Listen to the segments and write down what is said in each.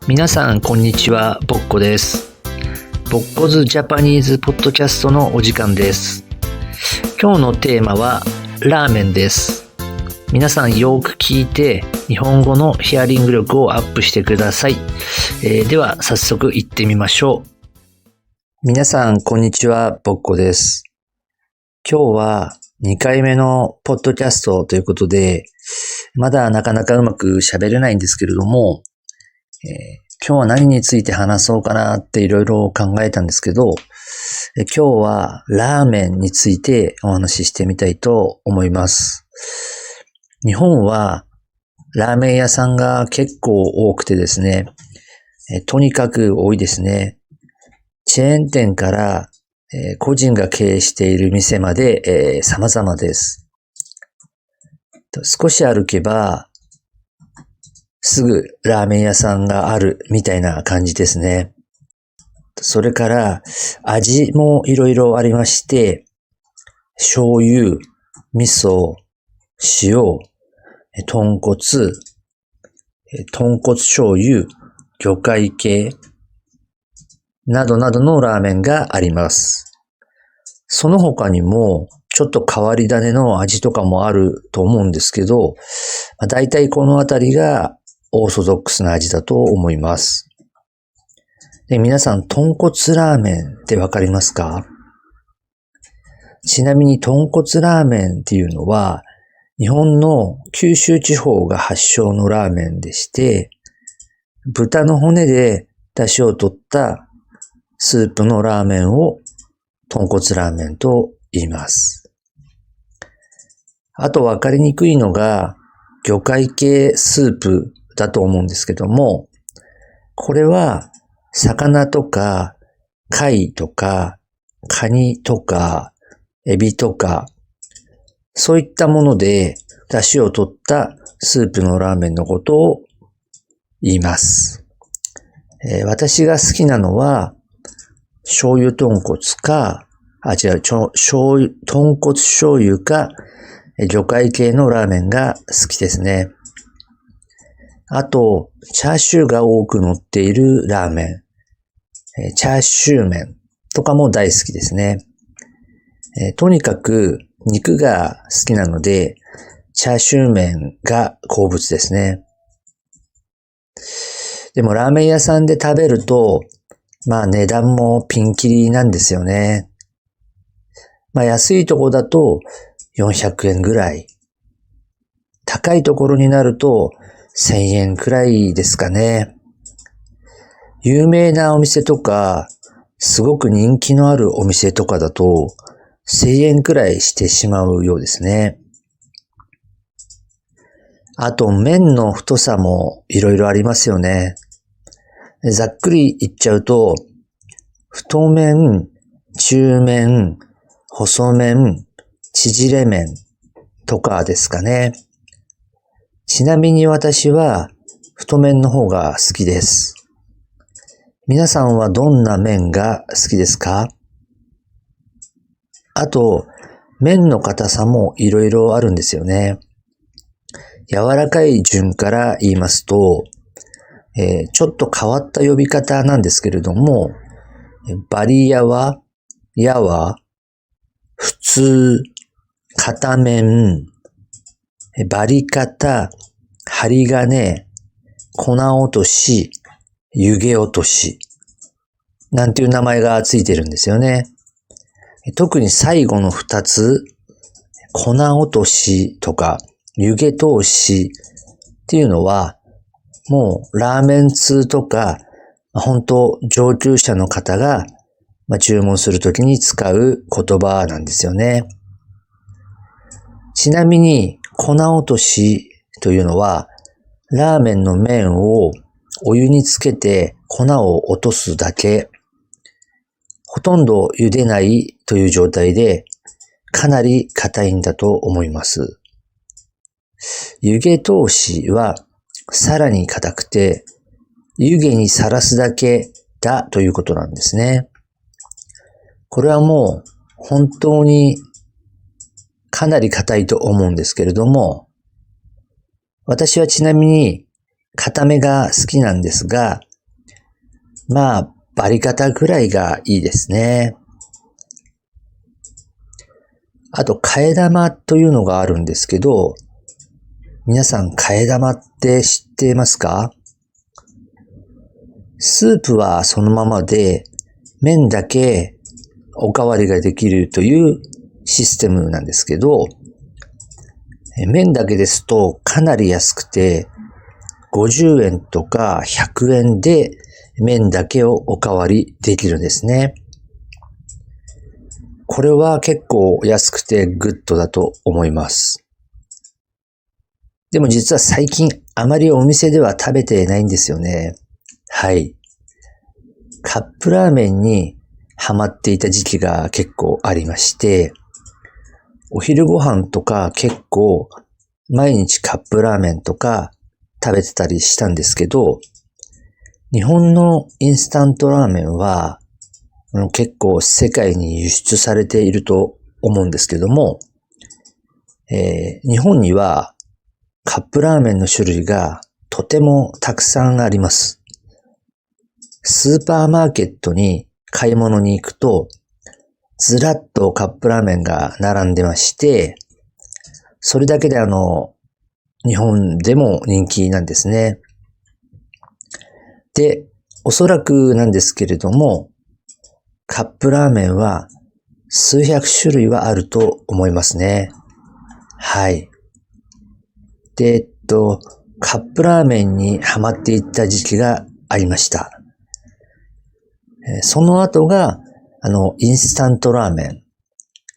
皆さんこんにちは、ぼっこです。ぼっこずジャパニーズポッドキャストのお時間です。今日のテーマはラーメンです。皆さんよく聞いて日本語のヒアリング力をアップしてください。では早速行ってみましょう。皆さんこんにちは、ぼっこです。今日は2回目のポッドキャストということで、まだなかなかうまく喋れないんですけれども、今日は何について話そうかなっていろいろ考えたんですけど、今日はラーメンについてお話ししてみたいと思います。日本はラーメン屋さんが結構多くてですね、とにかく多いですね。チェーン店から個人が経営している店まで様々です。少し歩けばすぐラーメン屋さんがあるみたいな感じですね。それから味もいろいろありまして、醤油、味噌、塩、豚骨醤油、魚介系などなどのラーメンがあります。その他にもちょっと変わり種の味とかもあると思うんですけど、だいたいこのあたりがオーソドックスな味だと思います。で、皆さん、豚骨ラーメンってわかりますか？ちなみに豚骨ラーメンっていうのは、日本の九州地方が発祥のラーメンでして、豚の骨で出汁を取ったスープのラーメンを豚骨ラーメンと言います。あとわかりにくいのが、魚介系スープだと思うんですけども、これは魚とか貝とかカニとかエビとかそういったもので出汁を取ったスープのラーメンのことを言います。私が好きなのは醤油豚骨か、豚骨醤油か魚介系のラーメンが好きですね。あと、チャーシューが多く乗っているラーメン、チャーシュー麺とかも大好きですね。とにかく肉が好きなので、チャーシュー麺が好物ですね。でもラーメン屋さんで食べると、値段もピンキリなんですよね。安いところだと400円ぐらい。高いところになると1000円くらいですかね。有名なお店とか、すごく人気のあるお店とかだと、1000円くらいしてしまうようですね。あと、麺の太さもいろいろありますよね。ざっくり言っちゃうと、太麺、中麺、細麺、縮れ麺とかですかね。ちなみに私は太麺の方が好きです。皆さんはどんな麺が好きですか？あと、麺の硬さもいろいろあるんですよね。柔らかい順から言いますと、ちょっと変わった呼び方なんですけれども、バリヤワ、ヤワ、普通、片面、バリカタ、針金、粉落とし、湯気落とし、なんていう名前がついてるんですよね。特に最後の2つ、粉落としとか湯気通しっていうのは、もうラーメン通とか、本当上級者の方が注文するときに使う言葉なんですよね。ちなみに粉落としというのは、ラーメンの麺をお湯につけて粉を落とすだけ、ほとんど茹でないという状態で、かなり硬いんだと思います。湯気通しはさらに硬くて、湯気にさらすだけだということなんですね。これはもう本当にかなり硬いと思うんですけれども、私はちなみに硬めが好きなんですが、まあ、バリカタぐらいがいいですね。あと、替え玉というのがあるんですけど、皆さん替え玉って知ってますか？スープはそのままで、麺だけおかわりができるというシステムなんですけど、麺だけですとかなり安くて、50円とか100円で麺だけをおかわりできるんですね。これは結構安くてグッドだと思います。でも実は最近あまりお店では食べてないんですよね。はい。カップラーメンにハマっていた時期が結構ありまして、お昼ご飯とか結構毎日カップラーメンとか食べてたりしたんですけど、日本のインスタントラーメンは結構世界に輸出されていると思うんですけども、日本にはカップラーメンの種類がとてもたくさんあります。スーパーマーケットに買い物に行くと、ずらっとカップラーメンが並んでまして、それだけで日本でも人気なんですね。で、おそらくなんですけれども、カップラーメンは数百種類はあると思いますね。はい。で、カップラーメンにハマっていった時期がありました。その後が、インスタントラーメン、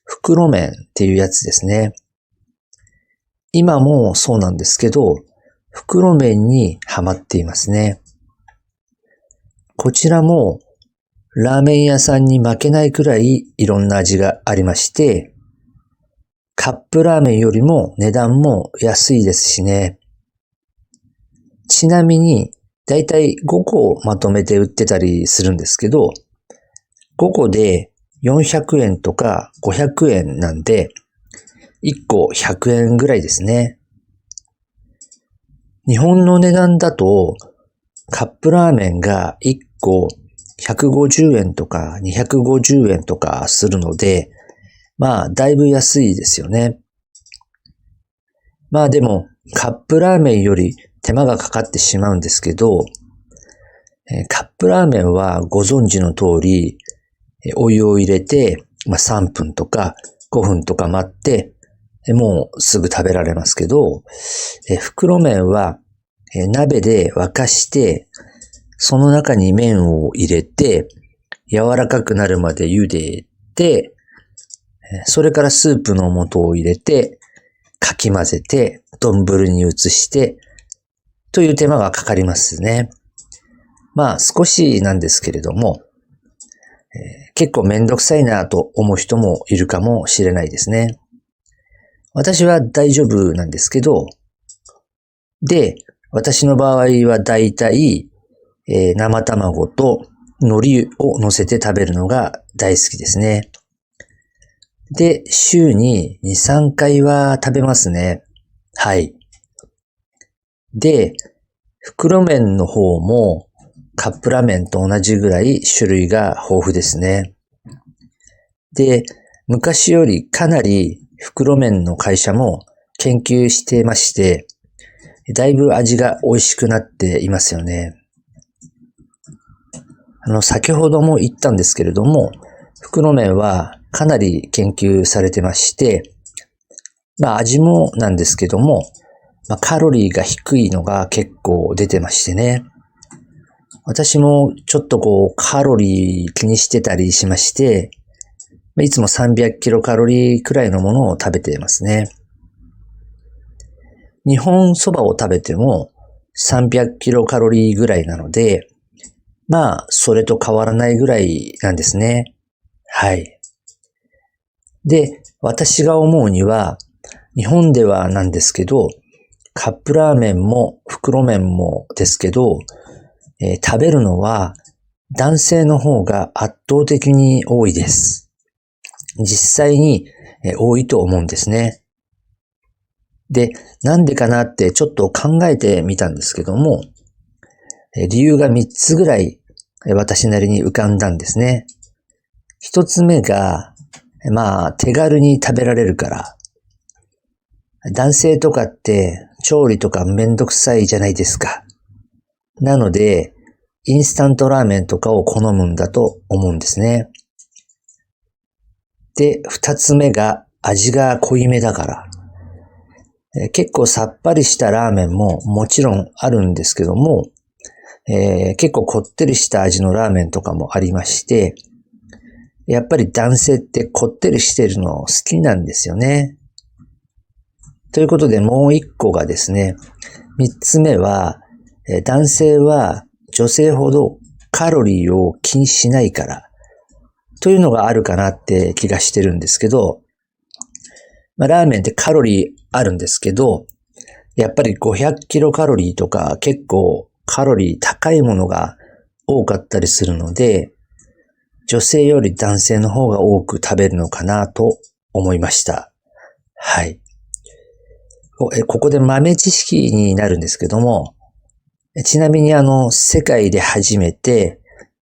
袋麺っていうやつですね。今もそうなんですけど、袋麺にハマっていますね。こちらも、ラーメン屋さんに負けないくらいいろんな味がありまして、カップラーメンよりも値段も安いですしね。ちなみに、だいたい5個まとめて売ってたりするんですけど、5個で400円とか500円なんで、1個100円ぐらいですね。日本の値段だと、カップラーメンが1個150円とか250円とかするので、まあ、だいぶ安いですよね。まあでも、カップラーメンより手間がかかってしまうんですけど、カップラーメンはご存知の通り、お湯を入れて、3分とか5分とか待って、もうすぐ食べられますけど、袋麺は鍋で沸かして、その中に麺を入れて、柔らかくなるまで茹でて、それからスープの素を入れて、かき混ぜて、丼に移して、という手間がかかりますね。まあ少しなんですけれども、結構めんどくさいなと思う人もいるかもしれないですね。私は大丈夫なんですけど、で、私の場合はだいたい生卵と海苔を乗せて食べるのが大好きですね。で、週に2、3回は食べますね。はい。で、袋麺の方もカップラーメンと同じぐらい種類が豊富ですね。で、昔よりかなり袋麺の会社も研究してまして、だいぶ味が美味しくなっていますよね。先ほども言ったんですけれども、袋麺はかなり研究されてまして、味もなんですけども、カロリーが低いのが結構出てましてね。私もちょっとカロリー気にしてたりしまして、いつも300キロカロリーくらいのものを食べていますね。日本そばを食べても300キロカロリーぐらいなので、それと変わらないぐらいなんですね。はい。で、私が思うには、日本ではなんですけど、カップラーメンも袋麺もですけど、食べるのは男性の方が圧倒的に多いです。実際に多いと思うんですね。で、なんでかなってちょっと考えてみたんですけども、理由が3つぐらい私なりに浮かんだんですね。一つ目が、手軽に食べられるから。男性とかって調理とかめんどくさいじゃないですか。なので、インスタントラーメンとかを好むんだと思うんですね。で、二つ目が味が濃いめだから。結構さっぱりしたラーメンももちろんあるんですけども、結構こってりした味のラーメンとかもありまして、やっぱり男性ってこってりしてるの好きなんですよね。ということでもう一個がですね、三つ目は、男性は女性ほどカロリーを気にしないからというのがあるかなって気がしてるんですけど、ラーメンってカロリーあるんですけど、やっぱり500キロカロリーとか結構カロリー高いものが多かったりするので、女性より男性の方が多く食べるのかなと思いました。はい。ここで豆知識になるんですけども、ちなみに世界で初めて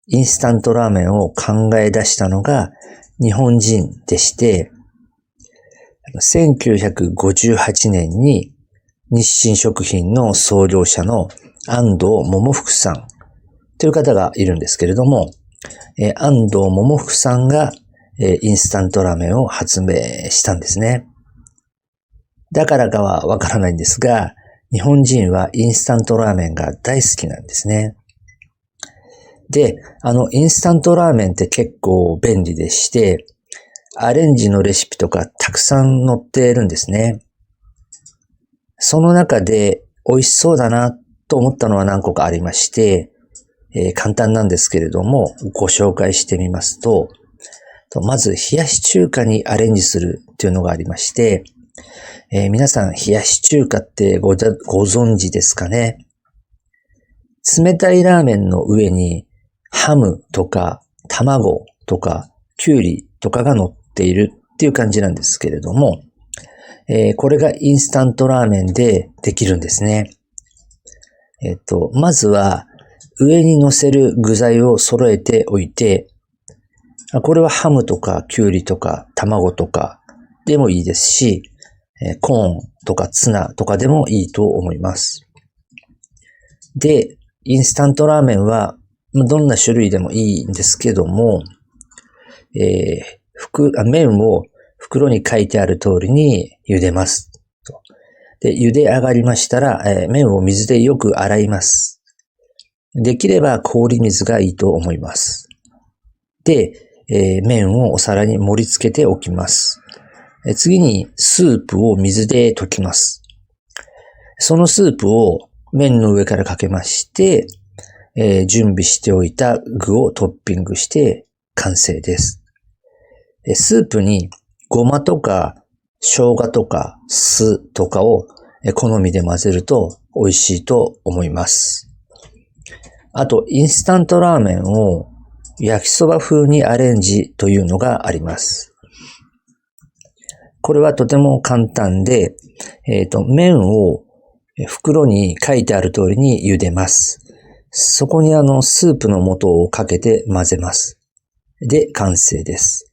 インスタントラーメンを考え出したのが日本人でして、1958年に日清食品の創業者の安藤桃福さんという方がいるんですけれども、安藤桃福さんがインスタントラーメンを発明したんですね。だからかはわからないんですが、日本人はインスタントラーメンが大好きなんですね。で、インスタントラーメンって結構便利でして、アレンジのレシピとかたくさん載っているんですね。その中で美味しそうだなと思ったのは何個かありまして、簡単なんですけれどもご紹介してみますと、まず冷やし中華にアレンジするというのがありまして、皆さん冷やし中華ってご存知ですかね。冷たいラーメンの上にハムとか卵とかキュウリとかが乗っているっていう感じなんですけれども、これがインスタントラーメンでできるんですね。まずは上に乗せる具材を揃えておいて、これはハムとかキュウリとか卵とかでもいいですし、コーンとかツナとかでもいいと思います。で、インスタントラーメンはどんな種類でもいいんですけども、麺を袋に書いてある通りに茹でます。で、茹で上がりましたら、麺を水でよく洗います。できれば氷水がいいと思います。で、麺をお皿に盛り付けておきます。次にスープを水で溶きます。そのスープを麺の上からかけまして、準備しておいた具をトッピングして完成です。スープにごまとか生姜とか酢とかを好みで混ぜると美味しいと思います。あと、インスタントラーメンを焼きそば風にアレンジというのがあります。これはとても簡単で、麺を袋に書いてある通りに茹でます。そこにスープの素をかけて混ぜます。で、完成です。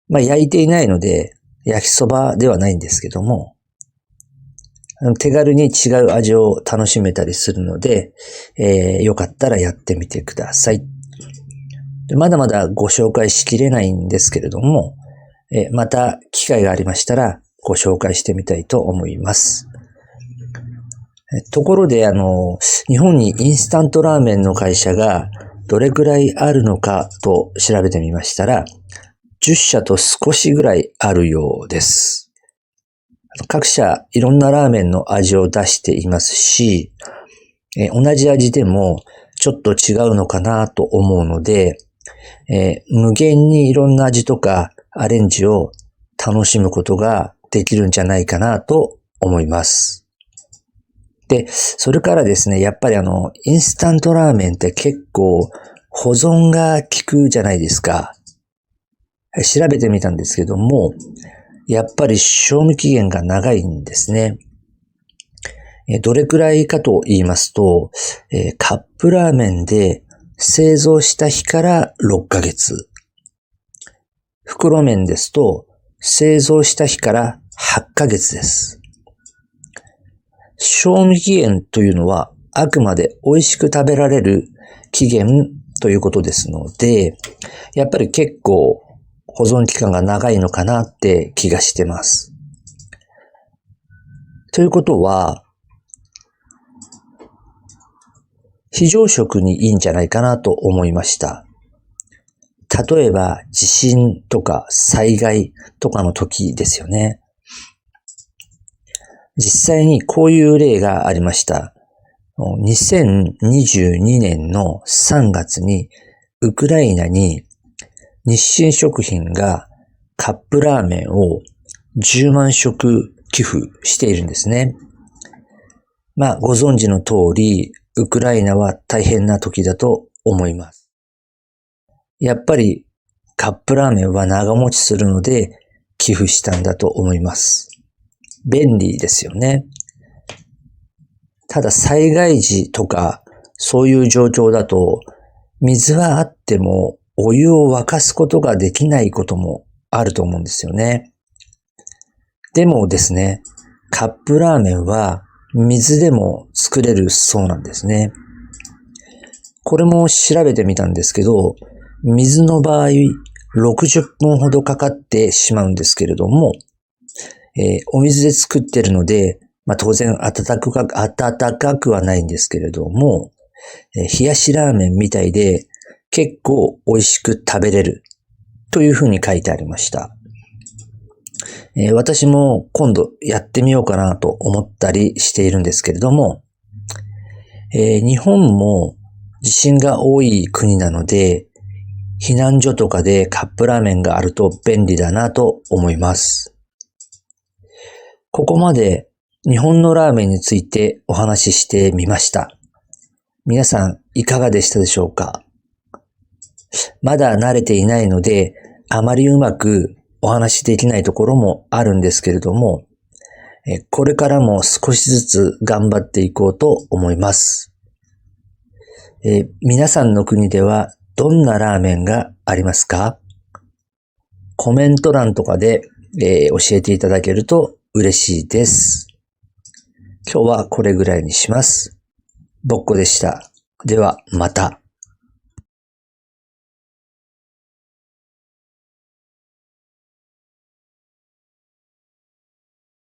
焼いていないので、焼きそばではないんですけども、手軽に違う味を楽しめたりするので、よかったらやってみてください。まだまだご紹介しきれないんですけれども、また機会がありましたらご紹介してみたいと思います。ところで日本にインスタントラーメンの会社がどれくらいあるのかと調べてみましたら、10社と少しぐらいあるようです。各社いろんなラーメンの味を出していますし、同じ味でもちょっと違うのかなと思うので、無限にいろんな味とかアレンジを楽しむことができるんじゃないかなと思います。で、それからですね、やっぱりインスタントラーメンって結構保存が効くじゃないですか。調べてみたんですけども、やっぱり賞味期限が長いんですね。どれくらいかと言いますと、カップラーメンで製造した日から6ヶ月。袋麺ですと、製造した日から8ヶ月です。賞味期限というのは、あくまで美味しく食べられる期限ということですので、やっぱり結構保存期間が長いのかなって気がしてます。ということは、非常食にいいんじゃないかなと思いました。例えば地震とか災害とかの時ですよね。実際にこういう例がありました。2022年の3月にウクライナに日清食品がカップラーメンを10万食寄付しているんですね。ご存知の通り、ウクライナは大変な時だと思います。やっぱりカップラーメンは長持ちするので寄付したんだと思います。便利ですよね。ただ災害時とかそういう状況だと水はあってもお湯を沸かすことができないこともあると思うんですよね。でもですね、カップラーメンは水でも作れるそうなんですね。これも調べてみたんですけど、水の場合60分ほどかかってしまうんですけれども、お水で作ってるので、当然温かくはないんですけれども、冷やしラーメンみたいで結構美味しく食べれるというふうに書いてありました。私も今度やってみようかなと思ったりしているんですけれども、日本も地震が多い国なので、避難所とかでカップラーメンがあると便利だなと思います。ここまで日本のラーメンについてお話ししてみました。皆さんいかがでしたでしょうか？まだ慣れていないので、あまりうまくお話しできないところもあるんですけれども、これからも少しずつ頑張っていこうと思います。皆さんの国ではどんなラーメンがありますか？コメント欄とかで、教えていただけると嬉しいです。今日はこれぐらいにします。ぼっこでした。ではまた。